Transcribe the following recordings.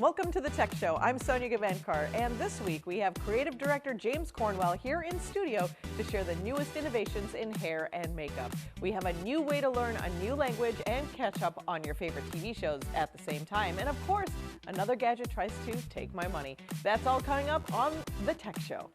Welcome to the Tech Show. I'm Sonia Gavankar, and this week we have Creative Director James Cornwell here in studio to share the newest innovations in hair and makeup. We have a new way to learn a new language and catch up on your favorite TV shows at the same time. And of course, another gadget tries to take my money. That's all coming up on the Tech Show.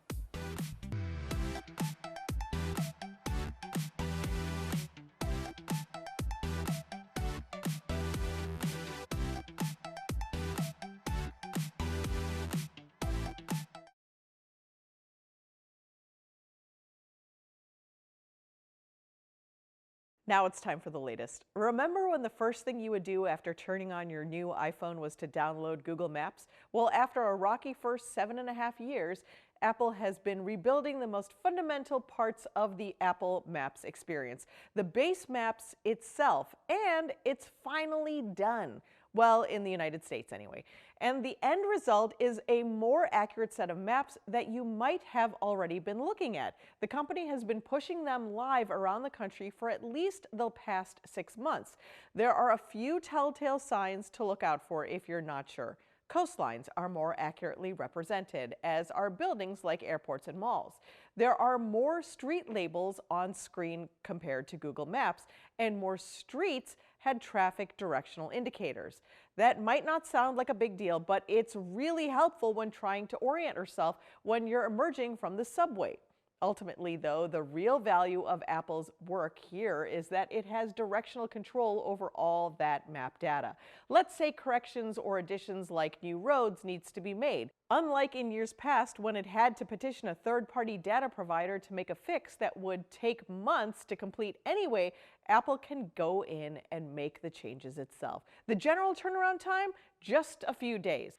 Now it's time for the latest. Remember when the first thing you would do after turning on your new iPhone was to download Google Maps? Well, after a rocky first 7.5 years, Apple has been rebuilding the most fundamental parts of the Apple Maps experience, the base maps itself, and it's finally done. Well, in the United States anyway. And the end result is a more accurate set of maps that you might have already been looking at. The company has been pushing them live around the country for at least the past 6 months. There are a few telltale signs to look out for if you're not sure. Coastlines are more accurately represented, as are buildings like airports and malls. There are more street labels on screen compared to Google Maps, and more streets had traffic directional indicators. That might not sound like a big deal, but it's really helpful when trying to orient yourself when you're emerging from the subway. Ultimately, though, the real value of Apple's work here is that it has directional control over all that map data. Let's say corrections or additions like new roads needs to be made. Unlike in years past when it had to petition a third-party data provider to make a fix that would take months to complete anyway, Apple can go in and make the changes itself. The general turnaround time? Just a few days.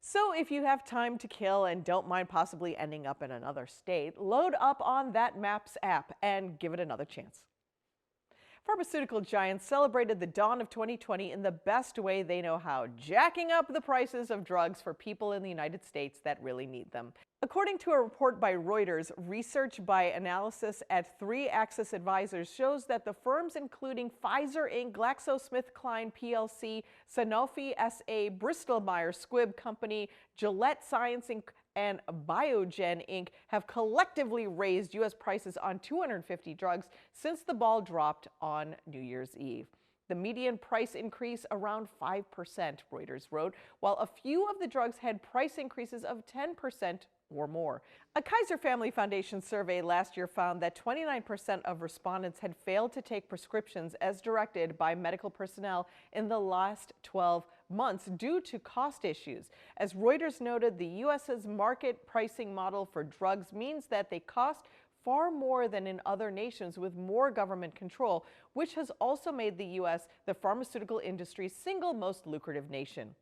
So if you have time to kill and don't mind possibly ending up in another state, load up on that Maps app and give it another chance. Pharmaceutical giants celebrated the dawn of 2020 in the best way they know how, jacking up the prices of drugs for people in the United States that really need them. According to a report by Reuters, research by analysis at 3-Axis Advisors shows that the firms including Pfizer Inc., GlaxoSmithKline plc, Sanofi SA, Bristol-Myers Squibb Company, Gillette Science Inc., and Biogen Inc. have collectively raised U.S. prices on 250 drugs since the ball dropped on New Year's Eve. The median price increase around 5%, Reuters wrote, while a few of the drugs had price increases of 10% or more. A Kaiser Family Foundation survey last year found that 29% of respondents had failed to take prescriptions as directed by medical personnel in the last 12 months due to cost issues. As Reuters noted, the U.S.'s market pricing model for drugs means that they cost far more than in other nations with more government control, which has also made the U.S. the pharmaceutical industry's single most lucrative nation.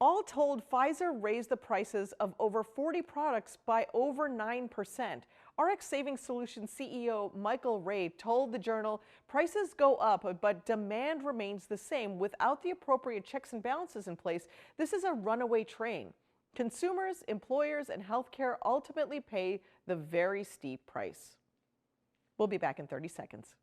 All told, Pfizer raised the prices of over 40 products by over 9%. RX Savings Solutions CEO Michael Ray told the Journal, prices go up, but demand remains the same. Without the appropriate checks and balances in place, this is a runaway train. Consumers, employers, and healthcare ultimately pay the very steep price. We'll be back in 30 seconds.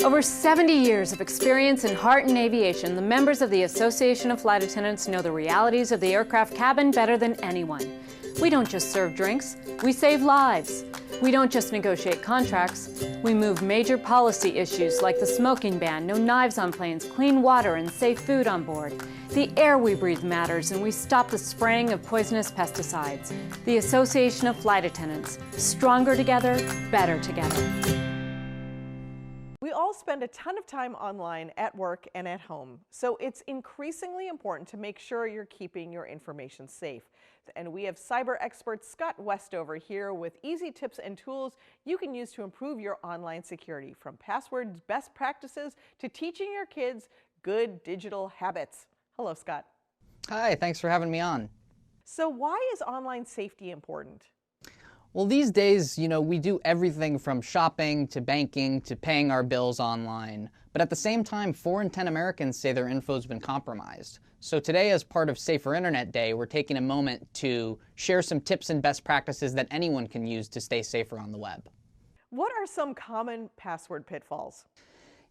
Over 70 years of experience in heart and aviation, the members of the Association of Flight Attendants know the realities of the aircraft cabin better than anyone. We don't just serve drinks, we save lives. We don't just negotiate contracts, we move major policy issues like the smoking ban, no knives on planes, clean water, and safe food on board. The air we breathe matters, and we stop the spraying of poisonous pesticides. The Association of Flight Attendants, stronger together, better together. We all spend a ton of time online at work and at home, so it's increasingly important to make sure you're keeping your information safe. And we have cyber expert Scott Westover here with easy tips and tools you can use to improve your online security, from passwords, best practices, to teaching your kids good digital habits. Hello, Scott. Hi, thanks for having me on. So why is online safety important? Well, these days, we do everything from shopping to banking to paying our bills online. But at the same time, 4 in 10 Americans say their info's been compromised. So today, as part of Safer Internet Day, we're taking a moment to share some tips and best practices that anyone can use to stay safer on the web. What are some common password pitfalls?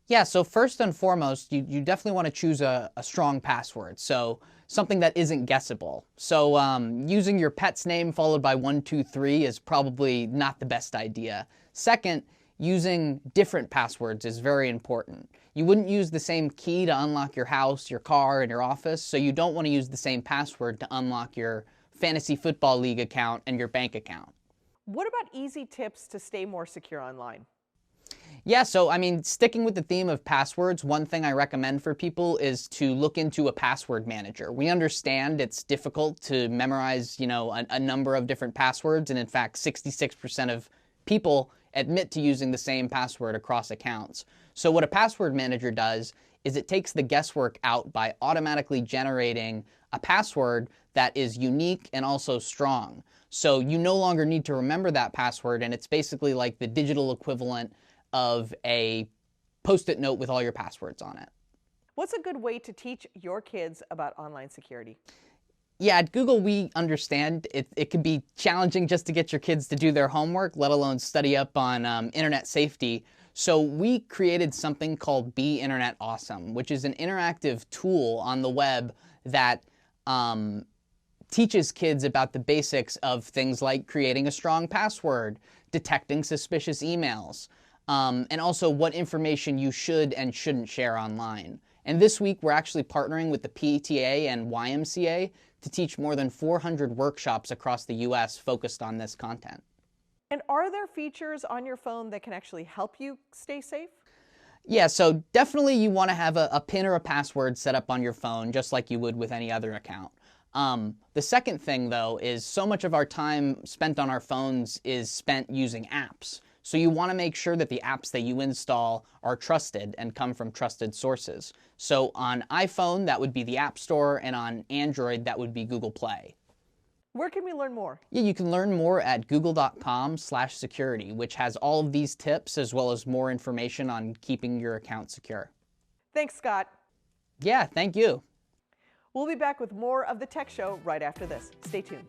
Yeah, so first and foremost, you definitely want to choose a strong password. So something that isn't guessable. So using your pet's name followed by 123 is probably not the best idea. Second, using different passwords is very important. You wouldn't use the same key to unlock your house, your car, and your office, so you don't want to use the same password to unlock your fantasy football league account and your bank account. What about easy tips to stay more secure online? Yeah, so I mean, sticking with the theme of passwords, one thing I recommend for people is to look into a password manager. We understand it's difficult to memorize, a number of different passwords, and in fact, 66% of people admit to using the same password across accounts. So what a password manager does is it takes the guesswork out by automatically generating a password that is unique and also strong. So you no longer need to remember that password, and it's basically like the digital equivalent of a Post-it note with all your passwords on it. What's a good way to teach your kids about online security? Yeah, at Google, we understand it can be challenging just to get your kids to do their homework, let alone study up on internet safety. So we created something called Be Internet Awesome, which is an interactive tool on the web that teaches kids about the basics of things like creating a strong password, detecting suspicious emails, and also what information you should and shouldn't share online. And this week, we're actually partnering with the PTA and YMCA to teach more than 400 workshops across the U.S. focused on this content. And are there features on your phone that can actually help you stay safe? Yeah, so definitely you want to have a PIN or a password set up on your phone, just like you would with any other account. The second thing, though, is so much of our time spent on our phones is spent using apps. So you want to make sure that the apps that you install are trusted and come from trusted sources. So on iPhone, that would be the App Store, and on Android, that would be Google Play. Where can we learn more? Yeah, you can learn more at google.com/security, which has all of these tips as well as more information on keeping your account secure. Thanks, Scott. Yeah, thank you. We'll be back with more of the Tech Show right after this. Stay tuned.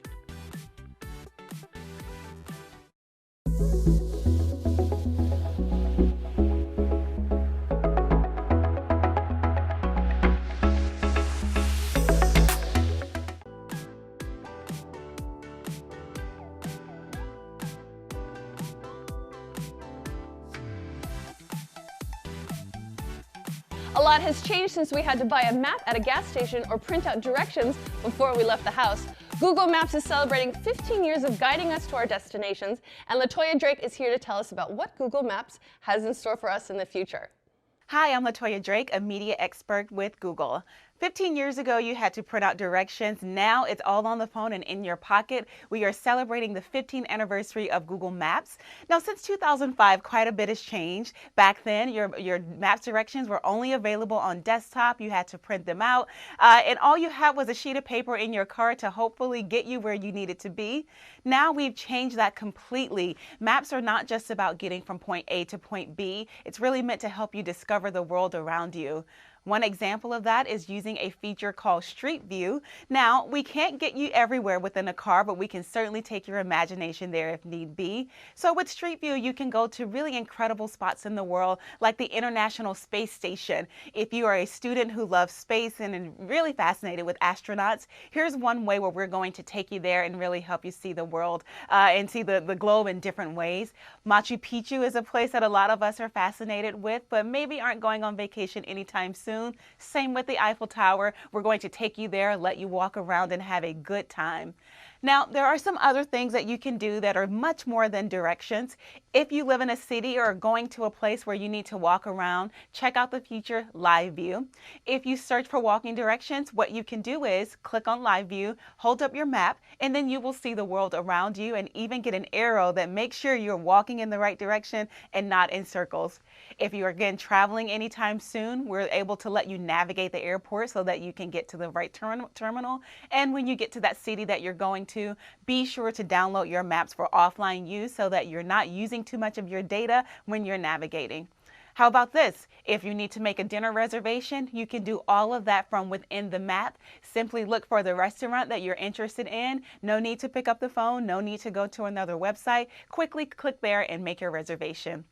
A lot has changed since we had to buy a map at a gas station or print out directions before we left the house. Google Maps is celebrating 15 years of guiding us to our destinations, and LaToya Drake is here to tell us about what Google Maps has in store for us in the future. Hi, I'm LaToya Drake, a media expert with Google. 15 years ago, you had to print out directions. Now it's all on the phone and in your pocket. We are celebrating the 15th anniversary of Google Maps. Now, since 2005, quite a bit has changed. Back then, your Maps directions were only available on desktop. You had to print them out, and all you had was a sheet of paper in your car to hopefully get you where you needed to be. Now we've changed that completely. Maps are not just about getting from point A to point B. It's really meant to help you discover the world around you. One example of that is using a feature called Street View. Now, we can't get you everywhere within a car, but we can certainly take your imagination there if need be. So with Street View, you can go to really incredible spots in the world, like the International Space Station. If you are a student who loves space and really fascinated with astronauts, here's one way where we're going to take you there and really help you see the world and see the globe in different ways. Machu Picchu is a place that a lot of us are fascinated with, but maybe aren't going on vacation anytime soon. Same with the Eiffel Tower. We're going to take you there, let you walk around and have a good time. Now, there are some other things that you can do that are much more than directions. If you live in a city or are going to a place where you need to walk around, check out the feature Live View. If you search for walking directions, what you can do is click on Live View, hold up your map, and then you will see the world around you and even get an arrow that makes sure you're walking in the right direction and not in circles. If you are again traveling anytime soon, we're able to let you navigate the airport so that you can get to the right terminal. And when you get to that city that you're going to, be sure to download your maps for offline use so that you're not using too much of your data when you're navigating. How about this? If you need to make a dinner reservation, you can do all of that from within the map. Simply look for the restaurant that you're interested in. No need to pick up the phone, no need to go to another website. Quickly click there and make your reservation.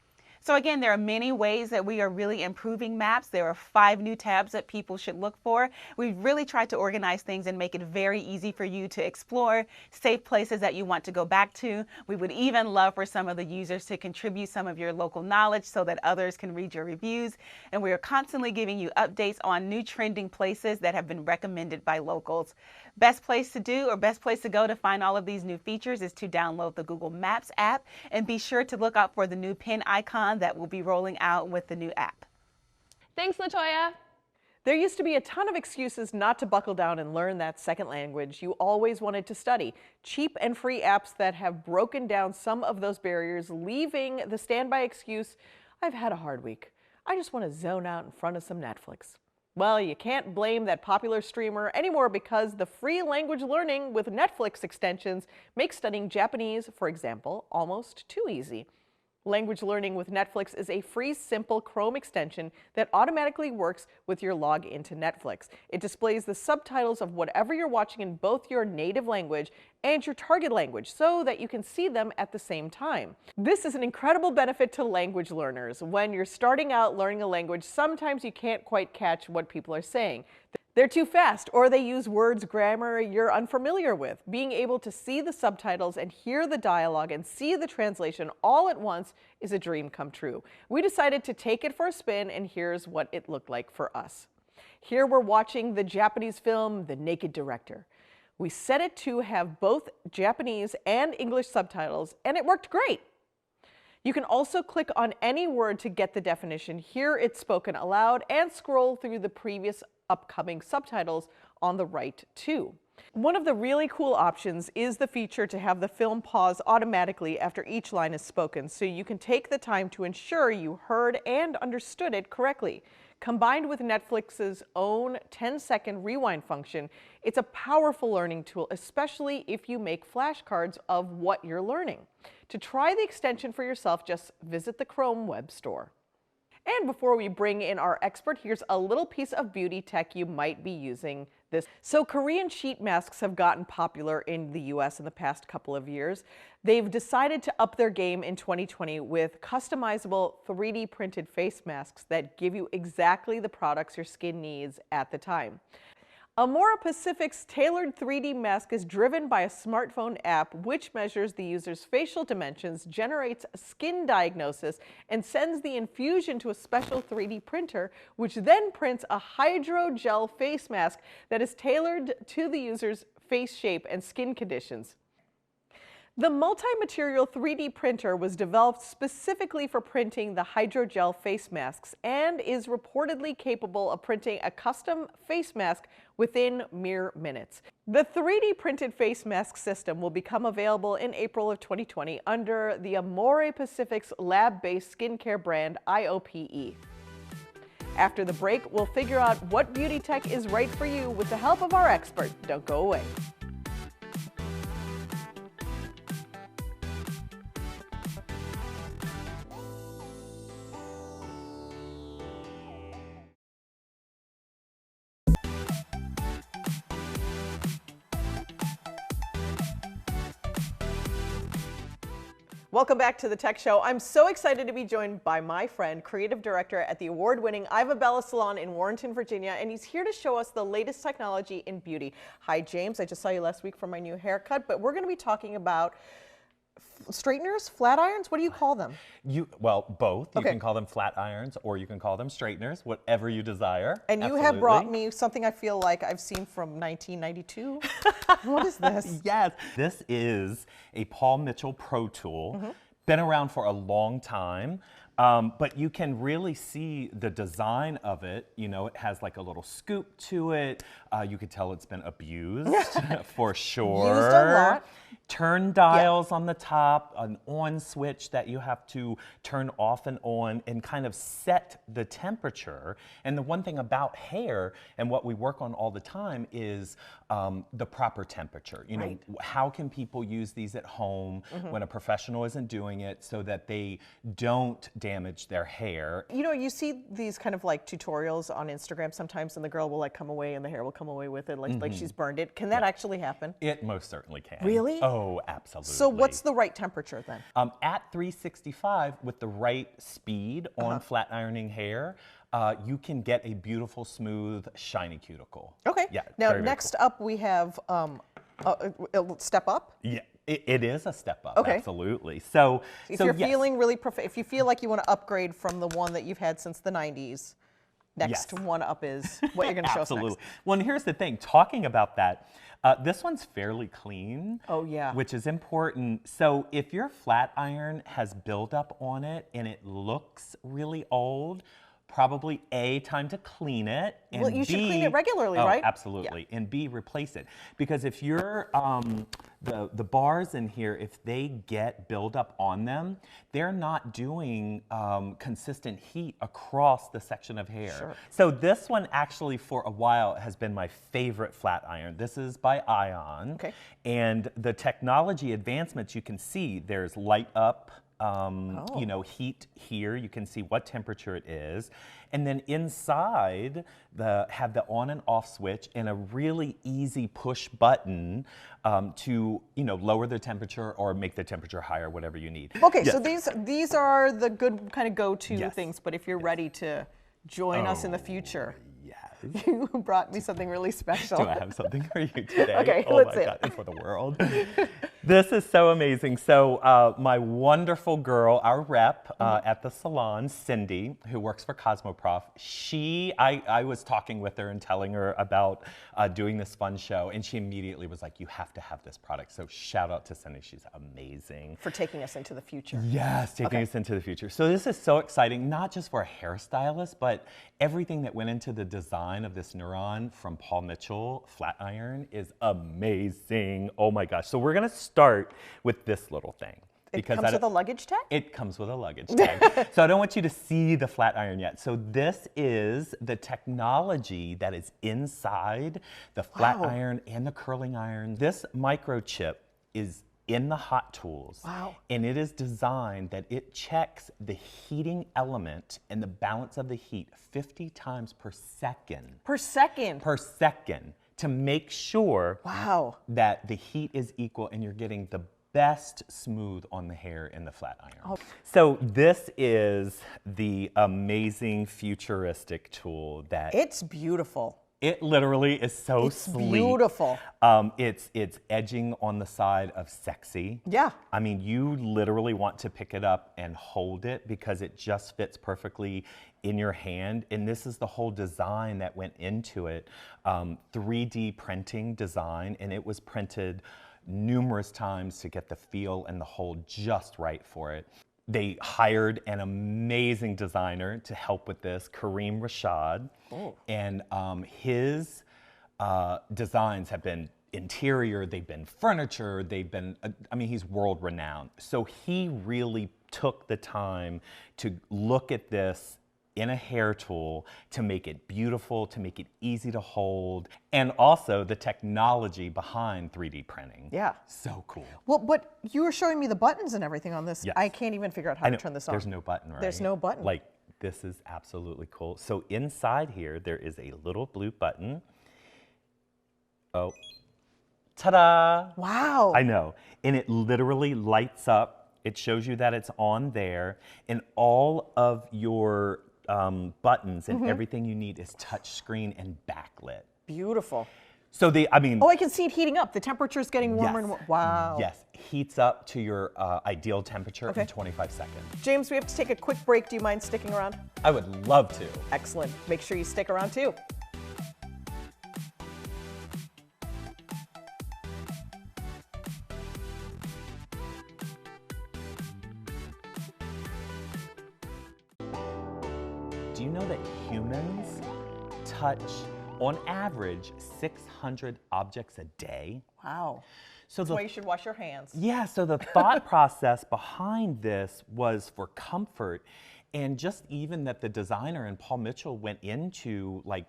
So again, there are many ways that we are really improving maps. There are 5 new tabs that people should look for. We've really tried to organize things and make it very easy for you to explore, safe places that you want to go back to. We would even love for some of the users to contribute some of your local knowledge so that others can read your reviews. And we are constantly giving you updates on new trending places that have been recommended by locals. Best place to do or best place to go to find all of these new features is to download the Google Maps app, and be sure to look out for the new pin icon that will be rolling out with the new app. Thanks, LaToya. There used to be a ton of excuses not to buckle down and learn that second language you always wanted to study. Cheap and free apps that have broken down some of those barriers, leaving the standby excuse, "I've had a hard week. I just want to zone out in front of some Netflix." Well, you can't blame that popular streamer anymore, because the free language learning with Netflix extensions makes studying Japanese, for example, almost too easy. Language Learning with Netflix is a free, simple Chrome extension that automatically works with your log into Netflix. It displays the subtitles of whatever you're watching in both your native language and your target language so that you can see them at the same time. This is an incredible benefit to language learners. When you're starting out learning a language, sometimes you can't quite catch what people are saying. They're too fast, or they use words, grammar you're unfamiliar with. Being able to see the subtitles and hear the dialogue and see the translation all at once is a dream come true. We decided to take it for a spin, and here's what it looked like for us. Here we're watching the Japanese film, The Naked Director. We set it to have both Japanese and English subtitles, and it worked great. You can also click on any word to get the definition, hear it spoken aloud, and scroll through the previous upcoming subtitles on the right too. One of the really cool options is the feature to have the film pause automatically after each line is spoken, so you can take the time to ensure you heard and understood it correctly. Combined with Netflix's own 10-second rewind function, it's a powerful learning tool, especially if you make flashcards of what you're learning. To try the extension for yourself, just visit the Chrome web store. And before we bring in our expert, here's a little piece of beauty tech you might be using this. So Korean sheet masks have gotten popular in the US in the past couple of years. They've decided to up their game in 2020 with customizable 3D printed face masks that give you exactly the products your skin needs at the time. Amora Pacific's tailored 3D mask is driven by a smartphone app which measures the user's facial dimensions, generates a skin diagnosis, and sends the infusion to a special 3D printer, which then prints a hydrogel face mask that is tailored to the user's face shape and skin conditions. The multi-material 3D printer was developed specifically for printing the hydrogel face masks and is reportedly capable of printing a custom face mask within mere minutes. The 3D printed face mask system will become available in April of 2020 under the Amore Pacific's lab-based skincare brand IOPE. After the break, we'll figure out what beauty tech is right for you with the help of our expert. Don't go away. Welcome back to the Tech Show. I'm so excited to be joined by my friend, creative director at the award-winning Iva Bella Salon in Warrenton, Virginia, and he's here to show us the latest technology in beauty. Hi, James. I just saw you last week for my new haircut, but we're going to be talking about straighteners, flat irons. What do you call them? Well, both. Okay. You can call them flat irons or you can call them straighteners, whatever you desire. And you have brought me something I feel like I've seen from 1992. What is this? Yes. This is a Paul Mitchell Pro Tool. Been around for a long time. But you can really see the design of it. You know, it has like a little scoop to it. You could tell it's been abused for sure. Used a lot. Turn dials on the top, an on switch that you have to turn off and on and kind of set the temperature. And the one thing about hair and what we work on all the time is the proper temperature. You know, how can people use these at home when a professional isn't doing it so that they don't damage their hair? You know, you see these kind of like tutorials on Instagram sometimes, and the girl will like come away and the hair will come away with it, like she's burned it. Can that actually happen? It most certainly can. Really? Oh, Oh, absolutely. So what's the right temperature then? At 365, with the right speed on flat ironing hair, you can get a beautiful, smooth, shiny cuticle. Okay. Yeah. Now, very, very next cool. up we have step up. Yeah, it is a step up. Okay. Absolutely. So, If so you're yes. feeling really if you feel like you want to upgrade from the one that you've had since the 90s, next Yes. one up is what you're going to show us Absolutely. next. Well, and here's the thing. Talking about that, this one's fairly clean. Oh, yeah. Which is important. So if your flat iron has buildup on it and it looks really old, probably A, time to clean it, and Well, you should clean B, it regularly, oh, right? Absolutely, and B, replace it. Because if your the bars in here, if they get buildup on them, they're not doing consistent heat across the section of hair. Sure. So this one actually for a while has been my favorite flat iron. This is by Ion. Okay. And the technology advancements you can see, there's light up, you know, heat here. You can see what temperature it is. And then inside have the on and off switch and a really easy push button to, you know, lower the temperature or make the temperature higher, whatever you need. Okay, Yes. so these are the good kind of go-to Yes. things, but if you're ready to join us in the future, Yes. you brought me something really special. Do I have something for you today? Okay, oh let's my see it. God, and for the world. This is so amazing. So my wonderful girl, our rep at the salon, Cindy, who works for Cosmoprof, I was talking with her and telling her about doing this fun show, and she immediately was like, you have to have this product. So shout out to Cindy, she's amazing. For taking us into the future. Yes, taking us into the future. So this is so exciting, not just for a hairstylist, but everything that went into the design of this Neuron from Paul Mitchell flat iron is amazing. Oh my gosh. So we're gonna start with this little thing. It comes with a luggage tag? It comes with a luggage tag. So I don't want you to see the flat iron yet. So this is the technology that is inside the flat Wow. iron and the curling iron. This microchip is in the hot tools. Wow. And it is designed that it checks the heating element and the balance of the heat 50 times per second. Per second. Per second to make sure Wow. that the heat is equal and you're getting the best smooth on the hair in the flat iron. Oh. So this is the amazing futuristic tool that It's beautiful. it literally is so It's sleek. beautiful. It's edging on the side of sexy. Yeah. I mean, you literally want to pick it up and hold it because it just fits perfectly in your hand. And this is the whole design that went into it. 3D printing design, and it was printed numerous times to get the feel and the hold just right for it. They hired an amazing designer to help with this, Kareem Rashad. Oh. And his designs have been interior, they've been furniture, they've been, I mean, he's world renowned. So he really took the time to look at this in a hair tool to make it beautiful, to make it easy to hold, and also the technology behind 3D printing. Yeah. So cool. Well, but you were showing me the buttons and everything on this. Yes. I can't even figure out how I to know, turn this on. there's no button, right? There's no button. Like, this is absolutely cool. So inside here, there is a little blue button. Oh, ta-da! Wow. I know. And it literally lights up. It shows you that it's on there. And all of your buttons and everything you need is touch screen and backlit. Beautiful. So I mean. Oh, I can see it heating up. The temperature's getting warmer and yes, warmer. Wow. Yes, heats up to your ideal temperature Okay. in 25 seconds. James, we have to take a quick break. Do you mind sticking around? I would love to. Excellent. Make sure you stick around too. Do you know that humans touch, on average, 600 objects a day? Wow. So That's why you should wash your hands. yeah, so the thought process behind this was for comfort, and just even that the designer and Paul Mitchell went into like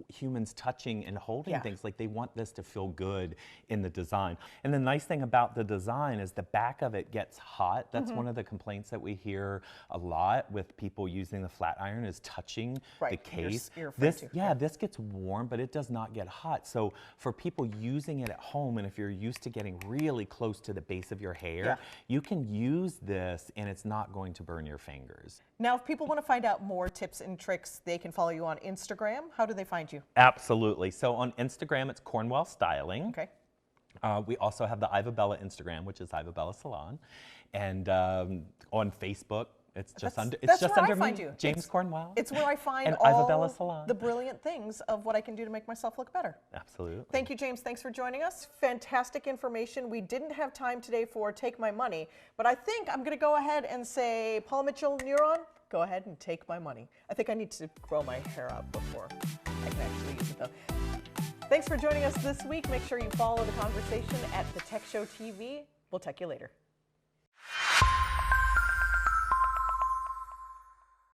humans touching and holding Yeah. things. Like they want this to feel good in the design. And the nice thing about the design is the back of it gets hot. That's one of the complaints that we hear a lot with people using the flat iron is touching the Right, case. you're afraid This, to, yeah, this gets warm, but it does not get hot. So for people using it at home, and if you're used to getting really close to the base of your hair, Yeah. you can use this and it's not going to burn your fingers. Now, if people want to find out more tips and tricks, they can follow you on Instagram. How do they find you? Absolutely. So on Instagram, it's Cornwell Styling. Okay. We also have the Ivabella Instagram, which is Ivabella Salon. And on Facebook, it's just under That's where I under find me, you. James Cornwell. It's where I find and all Ivabella Salon. the brilliant things of what I can do to make myself look better. Absolutely. Thank you, James. Thanks for joining us. Fantastic information. We didn't have time today for Take My Money, but I think I'm going to go ahead and say, Paul Mitchell, Neuron, go ahead and take my money. I think I need to grow my hair out before I can actually use it, though. Thanks for joining us this week. Make sure you follow the conversation at The Tech Show TV. We'll tech you later.